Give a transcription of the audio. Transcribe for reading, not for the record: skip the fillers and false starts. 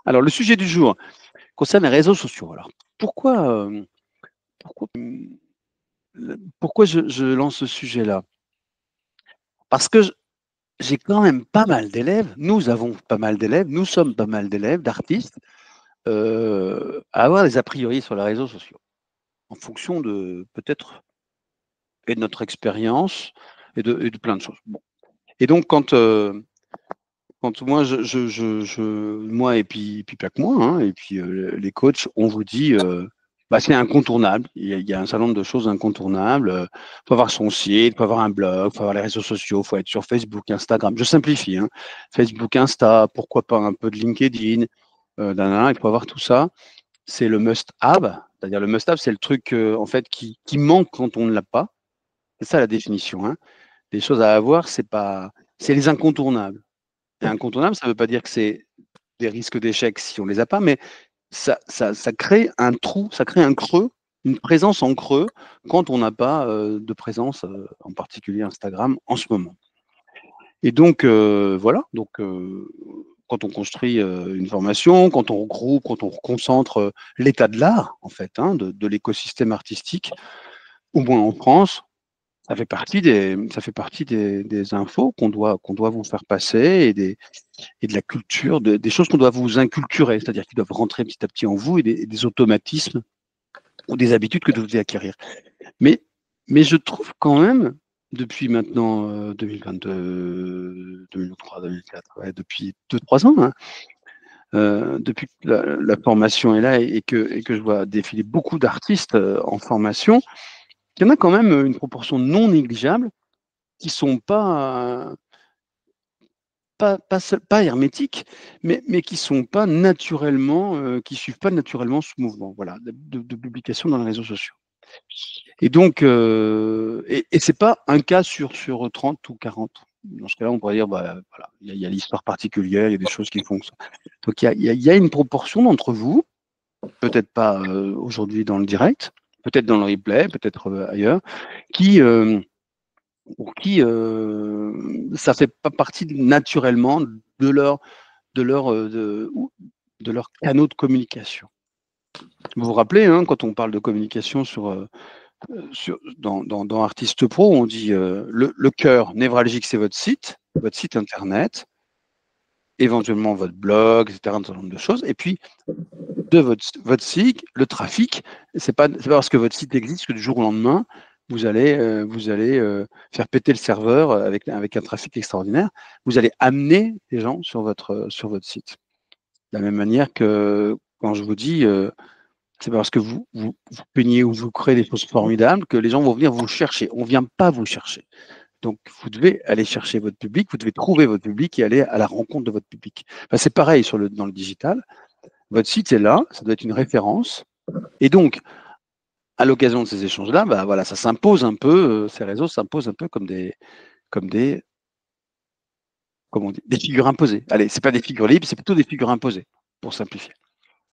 Alors, le sujet du jour concerne les réseaux sociaux. Alors, pourquoi, pourquoi, pourquoi je lance ce sujet-là? Parce que j'ai quand même pas mal d'élèves, nous avons pas mal d'élèves, nous sommes pas mal d'élèves, d'artistes, à avoir des a priori sur les réseaux sociaux, en fonction de peut-être et de notre expérience et de plein de choses. Bon. Et donc, quand moi, moi et puis pas que moi, hein, et puis les coachs, on vous dit, bah, c'est incontournable. Il y a un certain nombre de choses incontournables. Il faut avoir son site, il faut avoir un blog, il faut avoir les réseaux sociaux, il faut être sur Facebook, Instagram. Je simplifie, hein. Facebook, Insta, pourquoi pas un peu de LinkedIn. Il faut avoir tout ça. C'est le must-have. C'est-à-dire le must-have, c'est le truc en fait qui manque quand on ne l'a pas. C'est ça la définition, hein. Les choses à avoir, c'est les incontournables. Et incontournable, ça ne veut pas dire que c'est des risques d'échec si on ne les a pas, mais ça crée un trou, ça crée un creux, une présence en creux quand on n'a pas de présence, en particulier Instagram, en ce moment. Et donc, voilà, donc, quand on construit une formation, quand on regroupe, quand on reconcentre l'état de l'art, en fait, hein, de l'écosystème artistique, au moins en France, ça fait partie des infos qu'on doit vous faire passer et de la culture, des choses qu'on doit vous inculturer, c'est-à-dire qui doivent rentrer petit à petit en vous et des automatismes ou des habitudes que vous devez acquérir. Mais, mais je trouve quand même, depuis maintenant 2022, 2023, 2004, ouais, depuis 2-3 ans, hein, depuis que la formation est là et que je vois défiler beaucoup d'artistes en formation, il y en a quand même une proportion non négligeable qui ne sont pas hermétiques, mais qui sont pas naturellement, qui suivent pas naturellement ce mouvement, voilà, de publication dans les réseaux sociaux. Et donc, et c'est pas un cas sur 30 ou 40. Dans ce cas-là, on pourrait dire, bah, voilà, il y a l'histoire particulière, il y a des choses qui font que ça. Donc il y a une proportion d'entre vous, peut-être pas aujourd'hui dans le direct, peut-être dans le replay, peut-être ailleurs, qui pour qui ça fait pas partie naturellement de leur, de leur canaux de communication. Vous vous rappelez, hein, quand on parle de communication dans Artiste Pro, on dit le cœur névralgique, c'est votre site internet, éventuellement votre blog, etc., un certain nombre de choses. Et puis, de votre site, le trafic, c'est pas parce que votre site existe que du jour au lendemain, vous allez faire péter le serveur avec un trafic extraordinaire. Vous allez amener les gens sur votre site. De la même manière que quand je vous dis, c'est parce que vous peignez ou vous créez des choses formidables que les gens vont venir vous chercher. On ne vient pas vous chercher. Donc, vous devez aller chercher votre public, vous devez trouver votre public et aller à la rencontre de votre public. Enfin, c'est pareil dans le digital. Votre site est là, ça doit être une référence. Et donc, à l'occasion de ces échanges-là, bah voilà, ça s'impose un peu, ces réseaux s'imposent un peu comme des, comment on dit, des figures imposées. Allez, c'est pas des figures libres, c'est plutôt des figures imposées, pour simplifier.